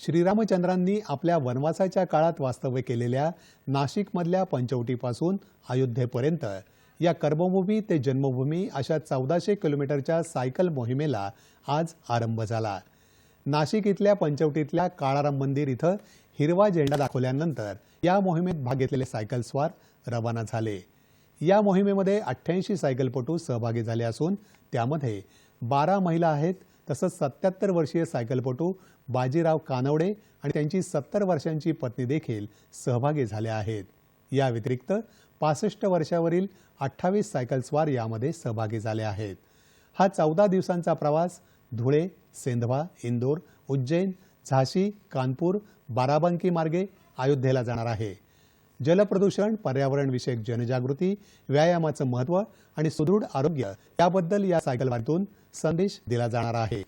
श्रीरामचंद्रांनी आपल्या वनवासाच्या काळात वास्तव्य केलेल्या नाशिकमधल्या पंचवटीपासून अयोध्येपर्यंत या कर्मभूमी ते जन्मभूमी अशा 1400 किलोमीटरच्या सायकल मोहिमेला आज आरंभ झाला। नाशिक इथल्या पंचवटीतल्या काळाराम मंदिर इथं हिरवा झेंडा दाखवल्यानंतर या मोहिमेत भाग घेतलेले सायकलस्वार रवाना झाले। या मोहिमेमध्ये 88 सायकलपटू सहभागी झाले असून त्यामध्ये 12 महिला आहेत। तसंच 77 वर्षीय सायकलपटू बाजीराव कानवडे आणि त्यांची 70 वर्षांची पत्नी देखील सहभागी झाले आहेत। या व्यतिरिक्त 65 वर्षावरील 28 सायकलस्वार यामध्ये सहभागी झाले आहेत। हा 14 दिवसांचा प्रवास धुळे, सेंधवा, इंदोर, उज्जैन, झाशी, कानपूर, बाराबंकी मार्गे अयोध्येला जाणार आहे। जलप्रदूषण, पर्यावरण विषयक जनजागृती, व्यायामाचं महत्त्व आणि सुदृढ आरोग्य याबद्दल या सायकल वारीतून संदेश दिला जाणार आहे।